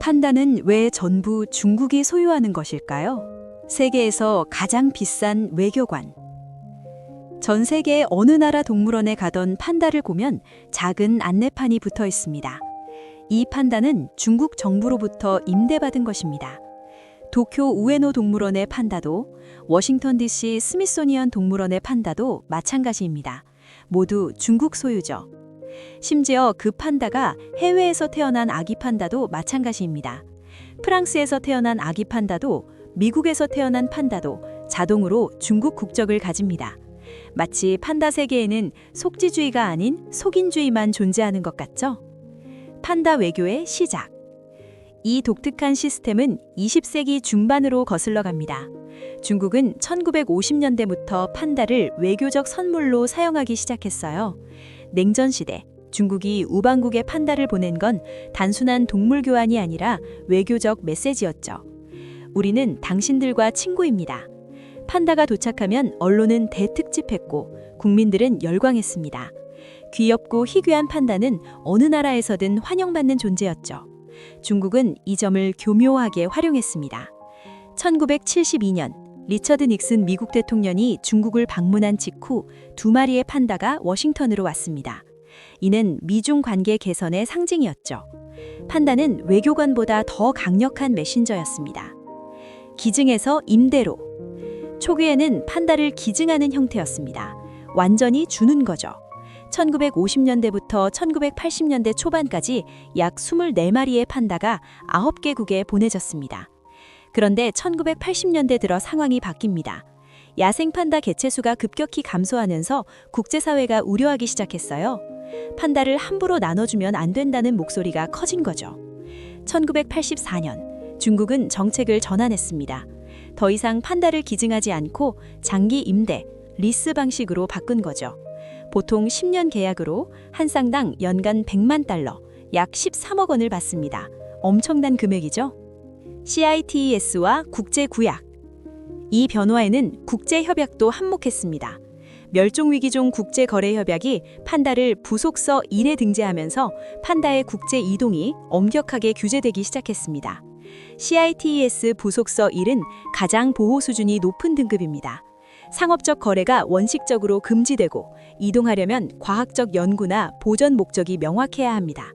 판다는 왜 전부 중국이 소유하는 것일까요? 세계에서 가장 비싼 외교관. 전 세계 어느 나라 동물원에 가던 판다를 보면 작은 안내판이 붙어 있습니다. 이 판다는 중국 정부로부터 임대받은 것입니다. 도쿄 우에노 동물원의 판다도, 워싱턴 DC 스미소니언 동물원의 판다도 마찬가지입니다. 모두 중국 소유죠. 심지어 그 판다가 해외에서 태어난 아기 판다도 마찬가지입니다. 프랑스에서 태어난 아기 판다도, 미국에서 태어난 판다도 자동으로 중국 국적을 가집니다. 마치 판다 세계에는 속지주의가 아닌 속인주의만 존재하는 것 같죠? 판다 외교의 시작. 이 독특한 시스템은 20세기 중반으로 거슬러 갑니다. 중국은 1950년대부터 판다를 외교적 선물로 사용하기 시작했어요. 냉전 시대, 중국이 우방국에 판다를 보낸 건 단순한 동물 교환이 아니라 외교적 메시지였죠. 우리는 당신들과 친구입니다. 판다가 도착하면 언론은 대특집했고 국민들은 열광했습니다. 귀엽고 희귀한 판다는 어느 나라에서든 환영받는 존재였죠. 중국은 이 점을 교묘하게 활용했습니다. 1972년 리처드 닉슨 미국 대통령이 중국을 방문한 직후 2마리의 판다가 워싱턴으로 왔습니다. 이는 미중 관계 개선의 상징이었죠. 판다는 외교관보다 더 강력한 메신저였습니다. 기증에서 임대로. 초기에는 판다를 기증하는 형태였습니다. 완전히 주는 거죠. 1950년대부터 1980년대 초반까지 약 24마리의 판다가 9개국에 보내졌습니다. 그런데 1980년대 들어 상황이 바뀝니다. 야생 판다 개체수가 급격히 감소하면서 국제사회가 우려하기 시작했어요. 판다를 함부로 나눠주면 안 된다는 목소리가 커진 거죠. 1984년 중국은 정책을 전환했습니다. 더 이상 판다를 기증하지 않고 장기 임대, 리스 방식으로 바꾼 거죠. 보통 10년 계약으로 한 쌍당 연간 100만 달러, 약 13억 원을 받습니다. 엄청난 금액이죠? CITES와 국제구약. 이 변화에는 국제협약도 한몫했습니다. 멸종위기종 국제거래협약이 판다를 부속서 1에 등재하면서 판다의 국제 이동이 엄격하게 규제되기 시작했습니다. CITES 부속서 1은 가장 보호 수준이 높은 등급입니다. 상업적 거래가 원칙적으로 금지되고 이동하려면 과학적 연구나 보전 목적이 명확해야 합니다.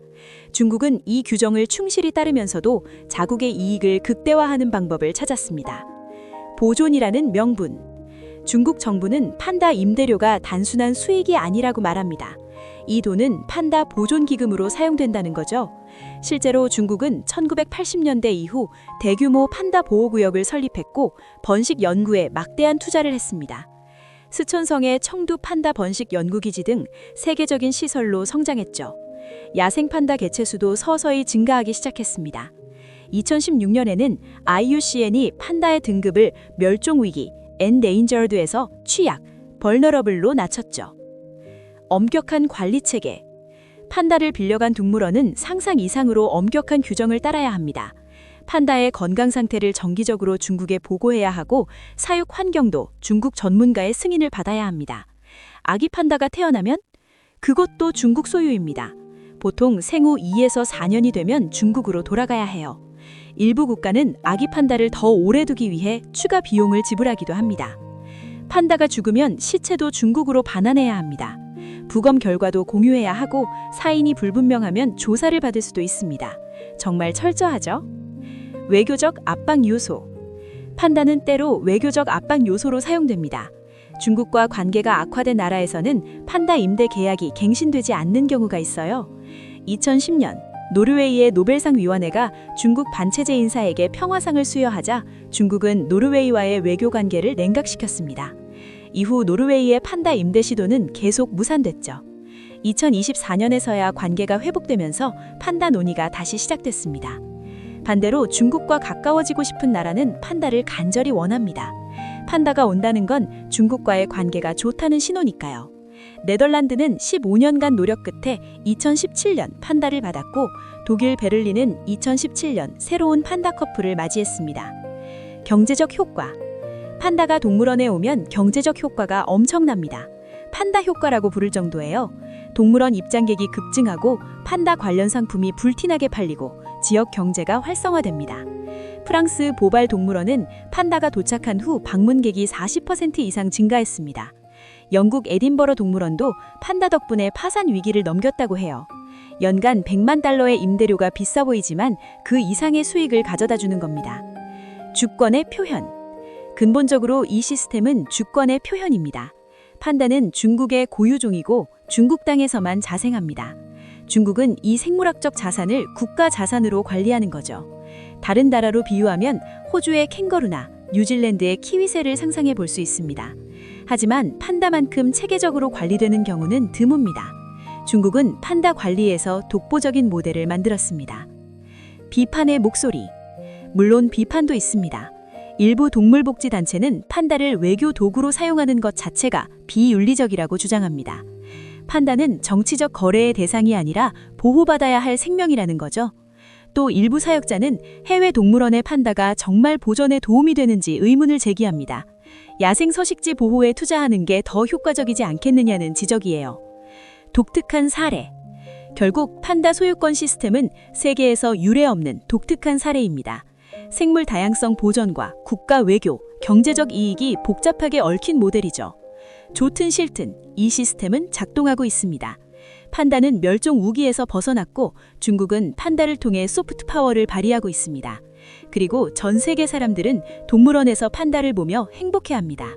중국은 이 규정을 충실히 따르면서도 자국의 이익을 극대화하는 방법을 찾았습니다. 보존이라는 명분. 중국 정부는 판다 임대료가 단순한 수익이 아니라고 말합니다. 이 돈은 판다 보존 기금으로 사용된다는 거죠. 실제로 중국은 1980년대 이후 대규모 판다 보호구역을 설립했고 번식 연구에 막대한 투자를 했습니다. 스촨성의 청두 판다 번식 연구기지 등 세계적인 시설로 성장했죠. 야생 판다 개체수도 서서히 증가하기 시작했습니다. 2016년에는 IUCN이 판다의 등급을 멸종위기, Endangered에서 취약, Vulnerable로 낮췄죠. 엄격한 관리 체계. 판다를 빌려간 동물원은 상상 이상으로 엄격한 규정을 따라야 합니다. 판다의 건강 상태를 정기적으로 중국에 보고해야 하고 사육 환경도 중국 전문가의 승인을 받아야 합니다. 아기 판다가 태어나면 그것도 중국 소유입니다. 보통 생후 2에서 4년이 되면 중국으로 돌아가야 해요. 일부 국가는 아기 판다를 더 오래 두기 위해 추가 비용을 지불하기도 합니다. 판다가 죽으면 시체도 중국으로 반환해야 합니다. 부검 결과도 공유해야 하고 사인이 불분명하면 조사를 받을 수도 있습니다. 정말 철저하죠? 외교적 압박 요소. 판다는 때로 외교적 압박 요소로 사용됩니다. 중국과 관계가 악화된 나라에서는 판다 임대 계약이 갱신되지 않는 경우가 있어요. 2010년 노르웨이의 노벨상 위원회가 중국 반체제 인사에게 평화상을 수여하자 중국은 노르웨이와의 외교 관계를 냉각시켰습니다. 이후 노르웨이의 판다 임대 시도는 계속 무산됐죠. 2024년에서야 관계가 회복되면서 판다 논의가 다시 시작됐습니다. 반대로 중국과 가까워지고 싶은 나라는 판다를 간절히 원합니다. 판다가 온다는 건 중국과의 관계가 좋다는 신호니까요. 네덜란드는 15년간 노력 끝에 2017년 판다를 받았고 독일 베를린은 2017년 새로운 판다 커플을 맞이했습니다. 경제적 효과. 판다가 동물원에 오면 경제적 효과가 엄청납니다. 판다 효과라고 부를 정도예요. 동물원 입장객이 급증하고 판다 관련 상품이 불티나게 팔리고 지역 경제가 활성화됩니다. 프랑스 보발 동물원은 판다가 도착한 후 방문객이 40% 이상 증가했습니다. 영국 에딘버러 동물원도 판다 덕분에 파산 위기를 넘겼다고 해요. 연간 100만 달러의 임대료가 비싸 보이지만 그 이상의 수익을 가져다 주는 겁니다. 주권의 표현. 근본적으로 이 시스템은 주권의 표현입니다. 판다는 중국의 고유종이고 중국 땅에서만 자생합니다. 중국은 이 생물학적 자산을 국가 자산으로 관리하는 거죠. 다른 나라로 비유하면 호주의 캥거루나 뉴질랜드의 키위새를 상상해 볼 수 있습니다. 하지만 판다만큼 체계적으로 관리되는 경우는 드뭅니다. 중국은 판다 관리에서 독보적인 모델을 만들었습니다. 비판의 목소리. 물론 비판도 있습니다. 일부 동물복지단체는 판다를 외교 도구로 사용하는 것 자체가 비윤리적이라고 주장합니다. 판다는 정치적 거래의 대상이 아니라 보호받아야 할 생명이라는 거죠. 또 일부 사역자는 해외 동물원의 판다가 정말 보존에 도움이 되는지 의문을 제기합니다. 야생 서식지 보호에 투자하는 게 더 효과적이지 않겠느냐는 지적이에요. 독특한 사례. 결국 판다 소유권 시스템은 세계에서 유례 없는 독특한 사례입니다. 생물 다양성 보전과 국가 외교, 경제적 이익이 복잡하게 얽힌 모델이죠. 좋든 싫든 이 시스템은 작동하고 있습니다. 판다는 멸종 위기에서 벗어났고 중국은 판다를 통해 소프트 파워를 발휘하고 있습니다. 그리고 전 세계 사람들은 동물원에서 판다를 보며 행복해합니다.